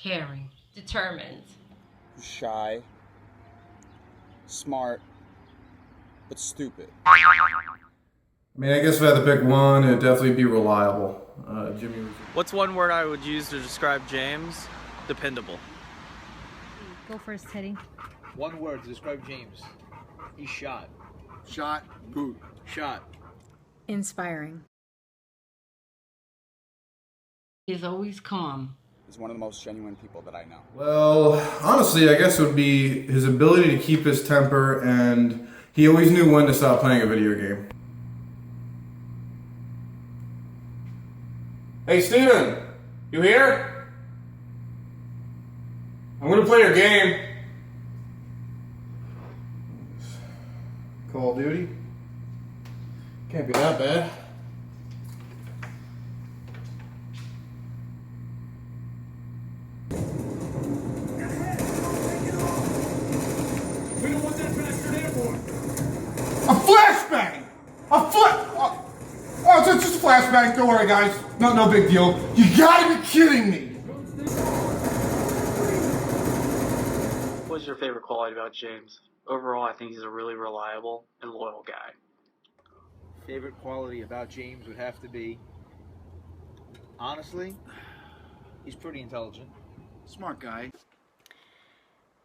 caring, determined, shy, smart, but stupid. I mean, I guess if I had to pick one, it'd definitely be reliable. Jimmy was... What's one word I would use to describe James? Dependable. Go first, Teddy. One word to describe James. He's shot. Shot, boot. Shot. Inspiring. He's always calm. He's one of the most genuine people that I know. Well, honestly, I guess it would be his ability to keep his temper, and he always knew when to stop playing a video game. Hey, Steven! You here? I'm gonna play your game. Call of Duty? Can't be that bad. We don't want that bastard airborne. A flashbang! Oh, it's just a flashbang. Don't worry, guys. No big deal. You gotta be kidding me! What's your favorite quality about James? Overall, I think he's a really reliable and loyal guy. Favorite quality about James would have to be, honestly, he's pretty intelligent. Smart guy.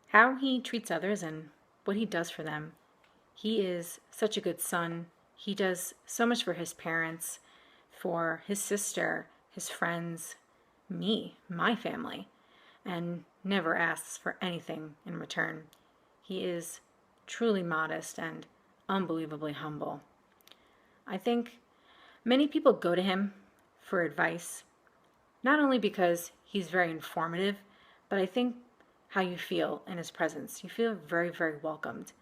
How he treats others and what he does for them. He is such a good son. He does so much for his parents, for his sister, his friends, me, my family, and never asks for anything in return. He is truly modest and unbelievably humble. I think many people go to him for advice, not only because he's very informative, but I think how you feel in his presence. You feel very, very welcomed.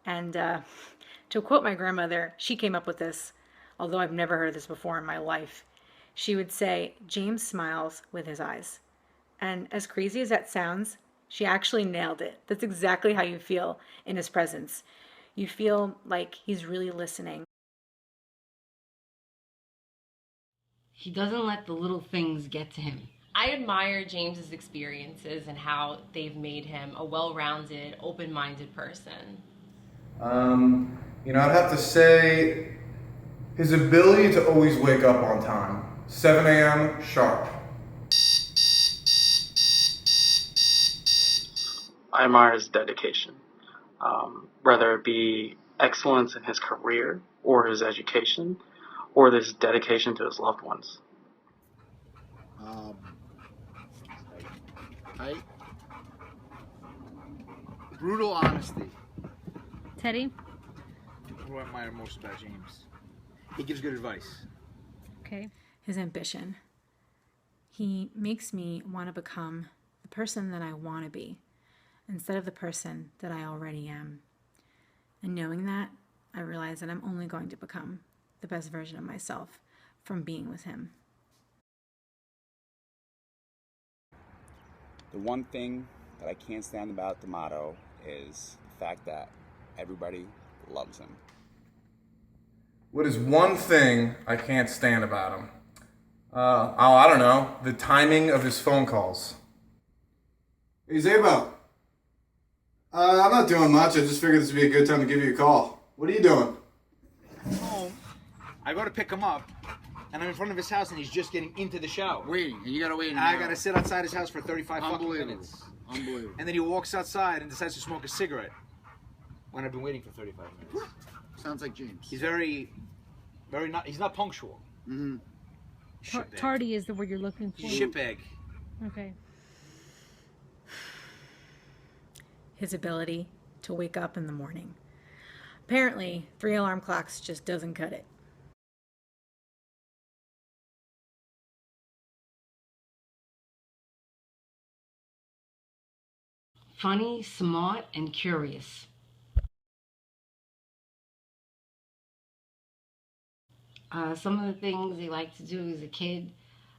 And to quote my grandmother, she came up with this, although I've never heard this before in my life. She would say, James smiles with his eyes. And as crazy as that sounds, she actually nailed it. That's exactly how you feel in his presence. You feel like he's really listening. He doesn't let the little things get to him. I admire James's experiences and how they've made him a well-rounded, open-minded person. I'd have to say his ability to always wake up on time. 7 a.m. sharp. I admire his dedication, whether it be excellence in his career or his education or this dedication to his loved ones. Brutal honesty. Teddy? What do I admire most about James? He gives good advice. Okay. His ambition. He makes me want to become the person that I want to be instead of the person that I already am. And knowing that, I realize that I'm only going to become the best version of myself from being with him. The one thing that I can't stand about D'Amato is the fact that everybody loves him. What is one thing I can't stand about him? I don't know. The timing of his phone calls. Hey, Zabo. I'm not doing much. I just figured this would be a good time to give you a call. What are you doing? Home. I go to pick him up, and I'm in front of his house, and he's just getting into the shower. Waiting, and you gotta wait an I hour. gotta sit outside his house for 35 fucking Unbelievable. minutes. Unbelievable. And then he walks outside and decides to smoke a cigarette when I've been waiting for 35 minutes. Sounds like James. He's very not, he's not punctual. Mm-hmm. Shitbag. Tardy is the word you're looking for. Shitbag. Okay. His ability to wake up in the morning. Apparently, 3 alarm clocks just doesn't cut it. Funny, smart, and curious. Some of the things he liked to do as a kid,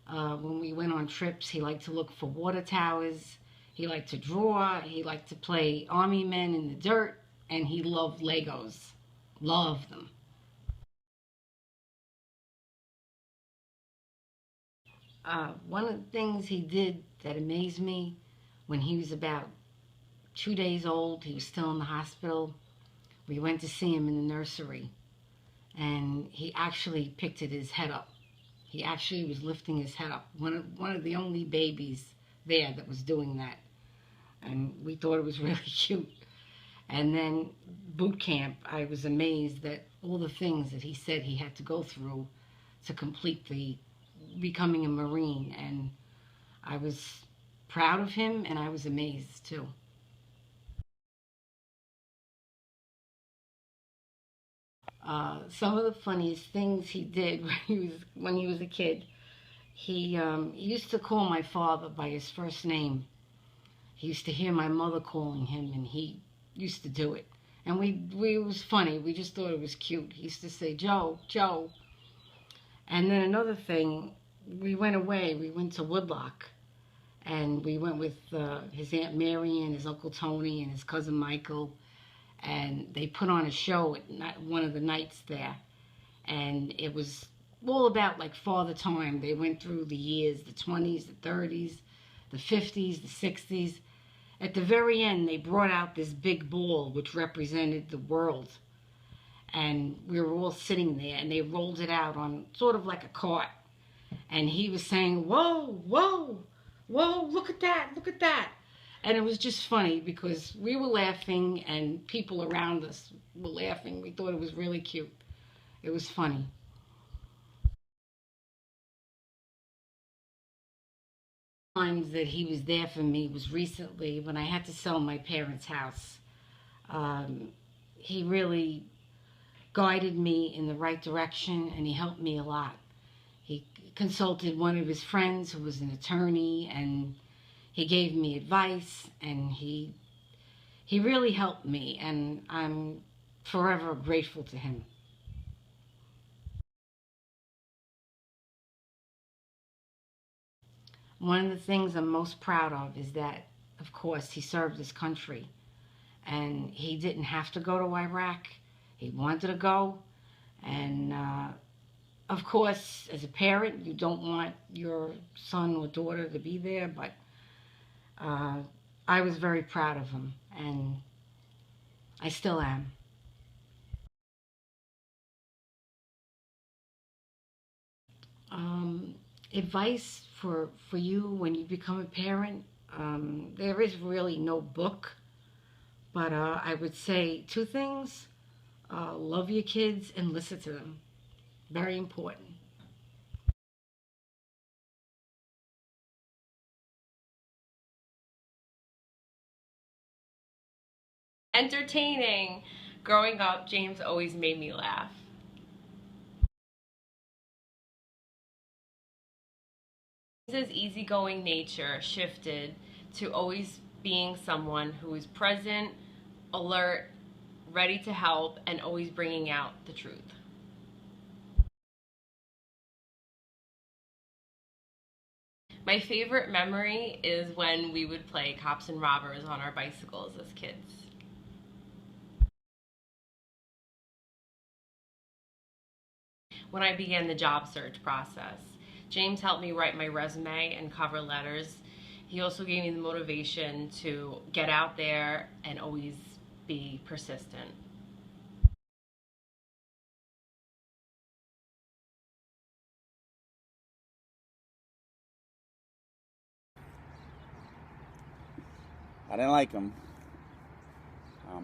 when we went on trips, he liked to look for water towers, he liked to draw, he liked to play army men in the dirt, and he loved Legos. Loved them. One of the things he did that amazed me When he was about 2 days old, he was still in the hospital. We went to see him in the nursery, and he actually picked his head up. He actually was lifting his head up. One of the only babies there that was doing that. And we thought it was really cute. And then boot camp, I was amazed that all the things that he said he had to go through to complete the becoming a Marine. And I was proud of him, and I was amazed too. Some of the funniest things he did when he was a kid, he used to call my father by his first name. He used to hear my mother calling him, and he used to do it. And it was funny. We just thought it was cute. He used to say, Joe, Joe. And then another thing, we went away. We went to Woodlock, and we went with his Aunt Mary and his Uncle Tony and his cousin Michael, and they put on a show at one of the nights there. And it was all about like Father Time. They went through the years, the 20s, the 30s, the 50s, the 60s. At the very end, they brought out this big ball which represented the world. And we were all sitting there, and they rolled it out on sort of like a cart. And he was saying, whoa, whoa, whoa, look at that, look at that. And it was just funny because we were laughing and people around us were laughing. We thought it was really cute. It was funny. Times that he was there for me was recently when I had to sell my parents' house. He really guided me in the right direction, and he helped me a lot. He consulted one of his friends who was an attorney, and he gave me advice, and he really helped me, and I'm forever grateful to him. One of the things I'm most proud of is that, of course, he served his country, and he didn't have to go to Iraq. He wanted to go, and of course, as a parent, you don't want your son or daughter to be there, but I was very proud of him, and I still am. Advice for you when you become a parent, there is really no book, but I would say two things. Love your kids and listen to them. Very important. Entertaining. Growing up, James always made me laugh. His easygoing nature shifted to always being someone who is present, alert, ready to help, and always bringing out the truth. My favorite memory is when we would play cops and robbers on our bicycles as kids. When I began the job search process, James helped me write my resume and cover letters. He also gave me the motivation to get out there and always be persistent. I didn't like him.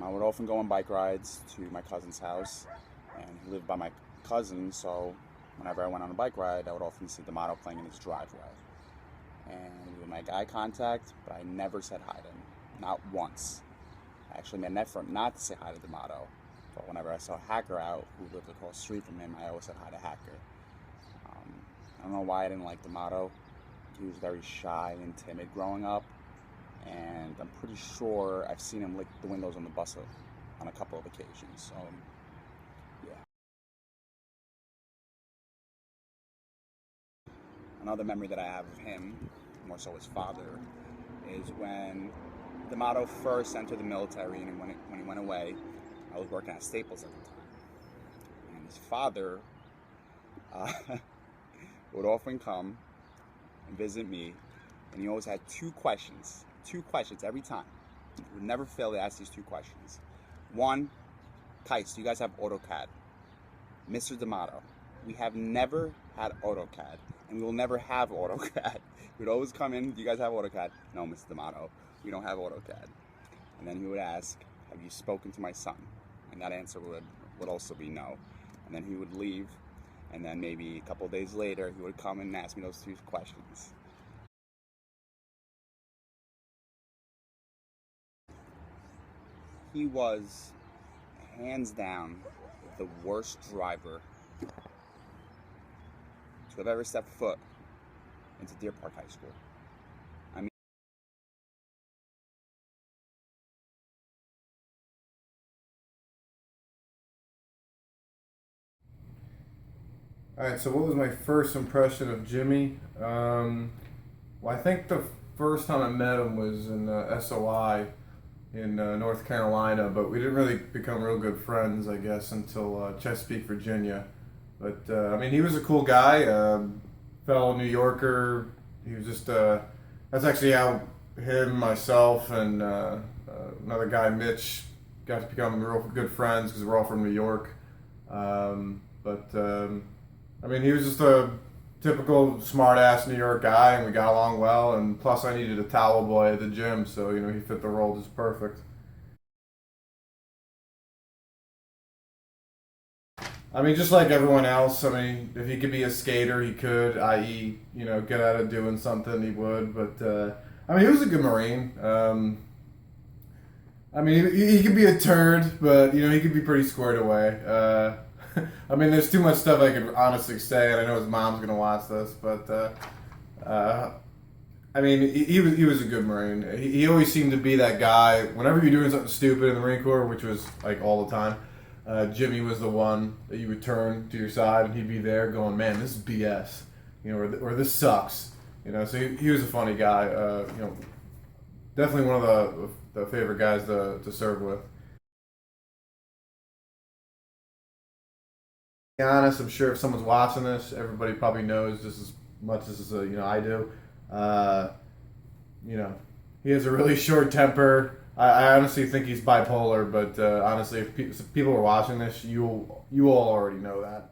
I would often go on bike rides to my cousin's house, and he lived by my cousin, so whenever I went on a bike ride, I would often see D'Amato playing in his driveway. And we would make eye contact, but I never said hi to him. Not once. I actually made an effort not to say hi to D'Amato, but whenever I saw Hacker out, who lived across the street from him, I always said hi to Hacker. I don't know why I didn't like D'Amato. He was very shy and timid growing up, and I'm pretty sure I've seen him lick the windows on the bus on a couple of occasions, so yeah. Another memory that I have of him, more so his father, is when D'Amato first entered the military, and when he went away, I was working at Staples at the time. And his father would often come and visit me, and he always had two questions. two questions every time. He would never fail to ask these two questions. One, Kais, do you guys have AutoCAD? Mr. D'Amato, we have never had AutoCAD, and we will never have AutoCAD. He would always come in, do you guys have AutoCAD? No, Mr. D'Amato, we don't have AutoCAD. And then he would ask, have you spoken to my son? And that answer would also be no. And then he would leave, and then maybe a couple days later, he would come and ask me those two questions. He was, hands down, the worst driver to have ever stepped foot into Deer Park High School. I mean, all right, so what was my first impression of Jimmy? Well, I think the first time I met him was in SOI in North Carolina, but we didn't really become real good friends, I guess, until Chesapeake, Virginia. But, I mean, he was a cool guy, fellow New Yorker. He was just, that's actually how him, myself, and another guy, Mitch, got to become real good friends because we're all from New York. I mean, he was just a typical smart-ass New York guy, and we got along well, and plus I needed a towel boy at the gym, so, you know, he fit the role just perfect. I mean, just like everyone else, I mean, if he could be a skater, he could, i.e., you know, get out of doing something, he would, but, I mean, he was a good Marine. I mean, he could be a turd, but, you know, he could be pretty squared away. I mean, there's too much stuff I could honestly say, and I know his mom's going to watch this, but, I mean, he was a good Marine. He always seemed to be that guy, whenever you're doing something stupid in the Marine Corps, which was, like, all the time, Jimmy was the one that you would turn to your side, and he'd be there going, man, this is BS, you know, or this sucks, you know, so he was a funny guy, you know, definitely one of the favorite guys to serve with. To be honest, I'm sure if someone's watching this, everybody probably knows just as much as you know I do. You know, he has a really short temper. I honestly think he's bipolar, but honestly, if people are watching this, you all already know that.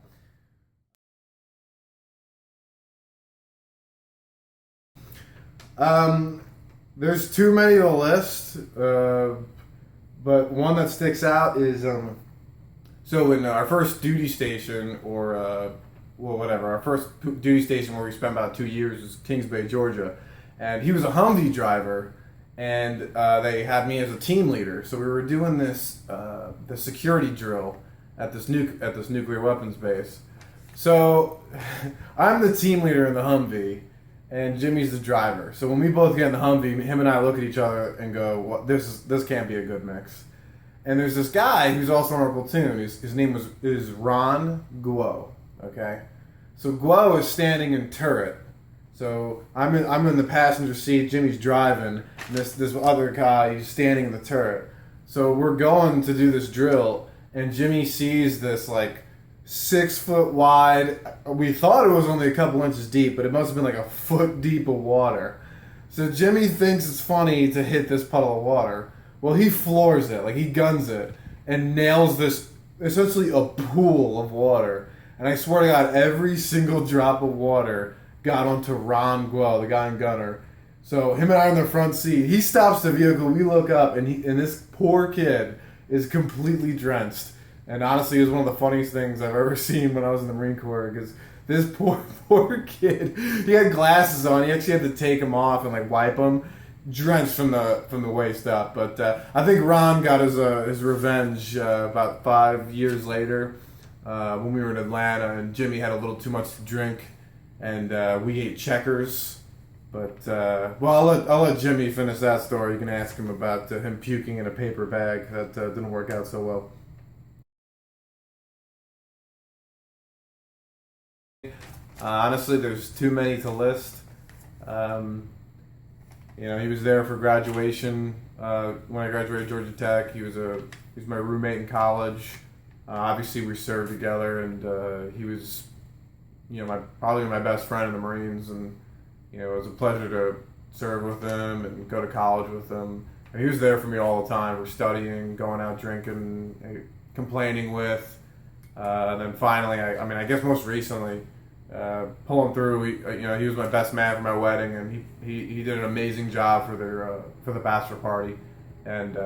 There's too many to list, but one that sticks out is so in our first duty station, or well, whatever, our first duty station where we spent about 2 years was Kings Bay, Georgia, and he was a Humvee driver, and they had me as a team leader. So we were doing this the security drill at this nuclear weapons base. So I'm the team leader in the Humvee, and Jimmy's the driver. So when we both get in the Humvee, him and I look at each other and go, well, this can't be a good mix. And there's this guy who's also on our platoon. His name is Ron Guo. Okay, so Guo is standing in turret. So I'm in the passenger seat. Jimmy's driving. And this other guy, he's standing in the turret. So we're going to do this drill, and Jimmy sees this like 6 foot wide. We thought it was only a couple inches deep, but it must have been like a foot deep of water. So Jimmy thinks it's funny to hit this puddle of water. Well, he floors it, like he guns it, and nails this, essentially a pool of water. And I swear to God, every single drop of water got onto Ron Guo, the guy in gunner. So him and I are in the front seat. He stops the vehicle, we look up, and this poor kid is completely drenched. And honestly, it was one of the funniest things I've ever seen when I was in the Marine Corps, because this poor kid, he had glasses on, he actually had to take them off and like wipe them. Drenched from the waist up, but I think Ron got his revenge about 5 years later when we were in Atlanta, and Jimmy had a little too much to drink, and we ate Checkers. But well, I'll let Jimmy finish that story. You can ask him about him puking in a paper bag. That didn't work out so well. Honestly, there's too many to list. You know, he was there for graduation. When I graduated Georgia Tech, he was my roommate in college. Obviously, we served together, and he was, you know, probably my best friend in the Marines. And you know, it was a pleasure serve with him and go to college with him. And he was there for me all the time. We're studying, going out drinking, complaining with. And then finally, I guess most recently, pulling through. He was my best man for my wedding, and he did an amazing job for the bachelor party. And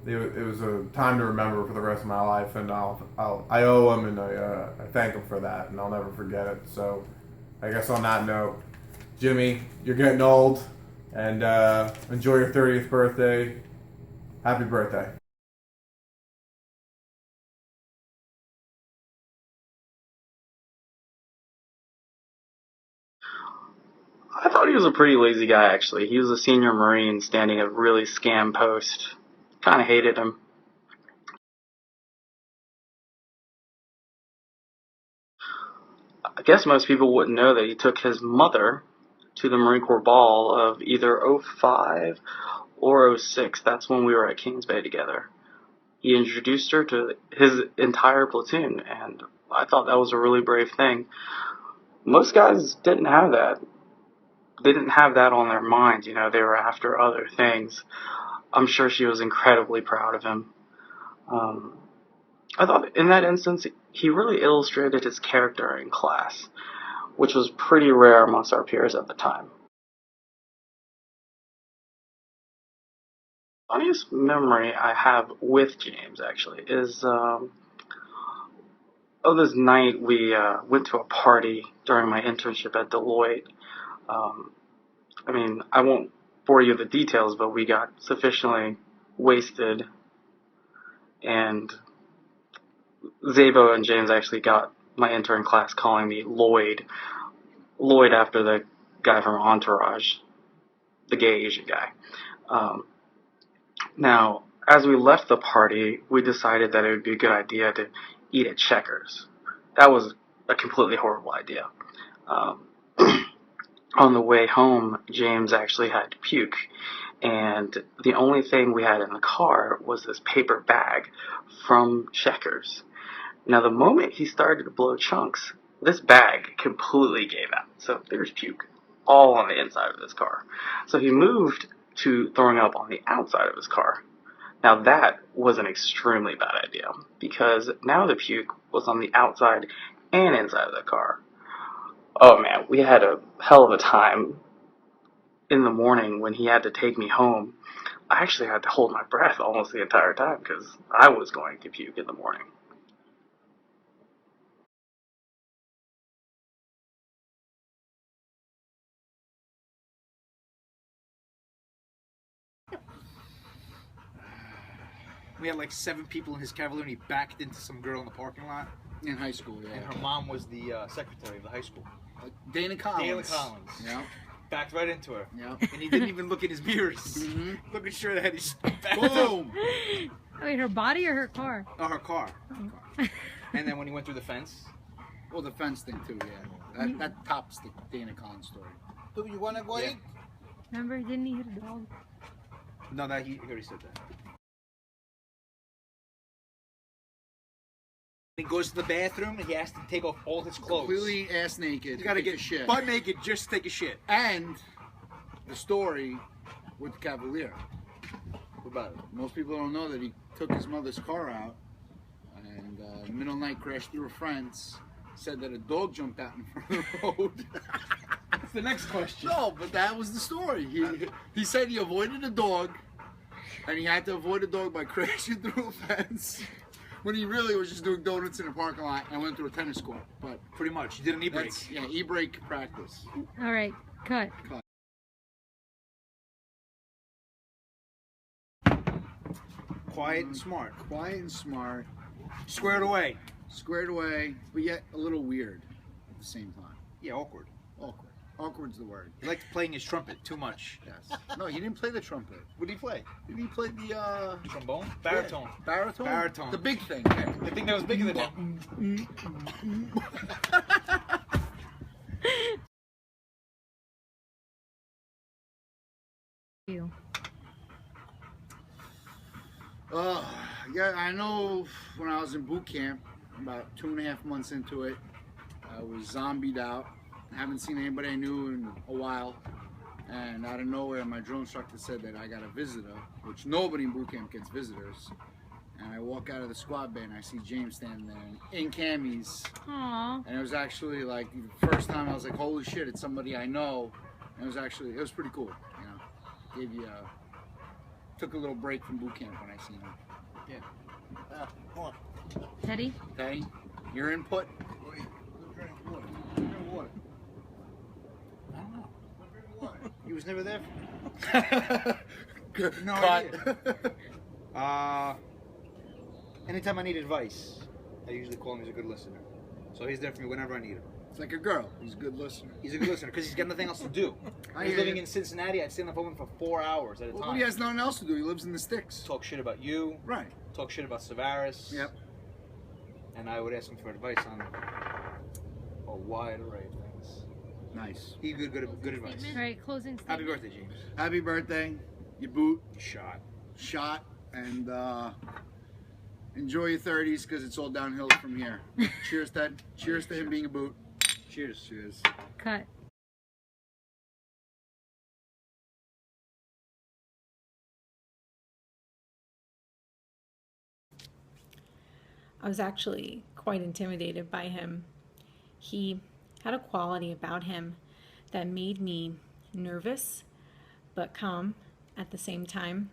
it was a time to remember for the rest of my life, and I owe him, and I thank him for that, and I'll never forget it. So, I guess on that note, Jimmy, you're getting old, and enjoy your 30th birthday. Happy birthday. I thought he was a pretty lazy guy, actually. He was a senior Marine standing a really scam post. Kind of hated him. I guess most people wouldn't know that he took his mother to the Marine Corps ball of either '05 or '06. That's when we were at Kings Bay together. He introduced her to his entire platoon, and I thought that was a really brave thing. Most guys didn't have that. They didn't have that on their minds, they were after other things. I'm sure she was incredibly proud of him. I thought in that instance, he really illustrated his character in class, which was pretty rare amongst our peers at the time. Funniest memory I have with James, actually, is this night we went to a party during my internship at Deloitte. I won't bore you with the details, but we got sufficiently wasted, and Zabo and James actually got my intern class calling me Lloyd after the guy from Entourage, the gay Asian guy. Now, as we left the party, we decided that it would be a good idea to eat at Checkers. That was a completely horrible idea. On the way home, James actually had to puke, and the only thing we had in the car was this paper bag from Checkers. Now, the moment he started to blow chunks, this bag completely gave out. So there's puke all on the inside of this car. So he moved to throwing up on the outside of his car. Now that was an extremely bad idea, because now the puke was on the outside and inside of the car. Oh man, we had a hell of a time. In the morning when he had to take me home, I actually had to hold my breath almost the entire time because I was going to puke in the morning. We had like 7 people in his Cavalier, and he backed into some girl in the parking lot. In high school, yeah. And her mom was the secretary of the high school. Dana Collins. Yeah. Backed right into her. Yeah. And he didn't even look in his mirrors. Mm-hmm. Looking straight ahead, he's backed Boom! Wait, her body or her car? Oh, her car. And then when he went through the fence. Well, the fence thing too, yeah. That tops the Dana Collins story. Do you want to go eat? Remember, didn't he hit a dog? No, he already said that. He goes to the bathroom and he has to take off all his clothes. Completely ass naked. You gotta get shit. butt naked just to take a shit. And the story with the Cavalier. What about it? Most people don't know that he took his mother's car out and middle of the night crashed through a fence. Said that a dog jumped out in front of the road. That's the next question. No, but that was the story. He said he avoided a dog, and he had to avoid a dog by crashing through a fence. When he really was just doing donuts in a parking lot and went through a tennis court. But pretty much, he did an e-brake. Yeah, e-brake practice. All right, cut. Quiet and smart. Quiet and smart. Squared away. Squared away, but yet a little weird at the same time. Yeah, awkward. Awkward. Awkward's the word. He liked playing his trumpet too much. Yes. No, he didn't play the trumpet. What did he play? He played the trombone? Baritone. Yeah. Baritone? Baritone. The big thing. Yeah. The thing that was bigger than him. You. Yeah, I know when I was in boot camp, about 2.5 months into it, I was zombied out. I haven't seen anybody I knew in a while. And out of nowhere, my drill instructor said that I got a visitor, which nobody in boot camp gets visitors. And I walk out of the squad bay and I see James standing there in camis. Aww. And it was actually like the first time I was like, holy shit, it's somebody I know. And it was pretty cool, you know. Took a little break from boot camp when I seen him. Yeah. Come on. Teddy? Teddy, your input? Wait, drink water. Drink water. I don't know. He was never there. No idea. Anytime I need advice, I usually call him. He's a good listener. So he's there for me whenever I need him. It's like a girl. He's a good listener. He's a good listener because he's got nothing else to do. I He's hear living you. in Cincinnati. I'd stay on the phone with him for 4 hours at a Well, time. but he has nothing else to do. He lives in the sticks. Talk shit about you. Right. Talk shit about Savaris. Yep. And I would ask him for advice on a wide array of things. Nice. He good advice. All right, closing statement. Happy birthday, James. Happy birthday. You boot. You Shot. And enjoy your 30s because it's all downhill from here. Cheers, Ted. Cheers to him being a boot. Cheers. Cheers. Cut. I was actually quite intimidated by him. He had a quality about him that made me nervous but calm at the same time.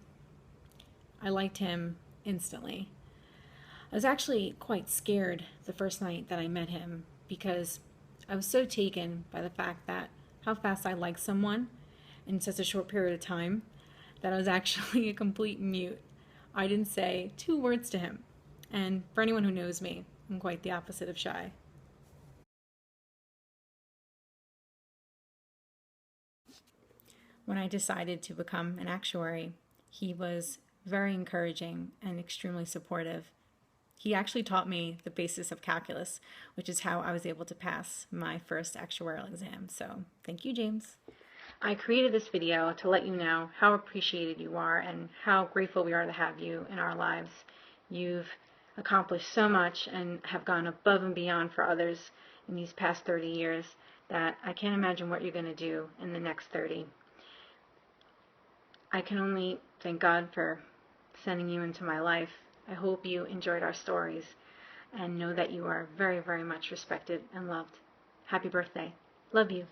I liked him instantly. I was actually quite scared the first night that I met him because I was so taken by the fact that how fast I liked someone in such a short period of time that I was actually a complete mute. I didn't say 2 words to him. And for anyone who knows me, I'm quite the opposite of shy. When I decided to become an actuary, he was very encouraging and extremely supportive. He actually taught me the basis of calculus, which is how I was able to pass my first actuarial exam. So thank you, James. I created this video to let you know how appreciated you are and how grateful we are to have you in our lives. You've accomplished so much and have gone above and beyond for others in these past 30 years that I can't imagine what you're going to do in the next 30. I can only thank God for sending you into my life. I hope you enjoyed our stories and know that you are very, very much respected and loved. Happy birthday. Love you.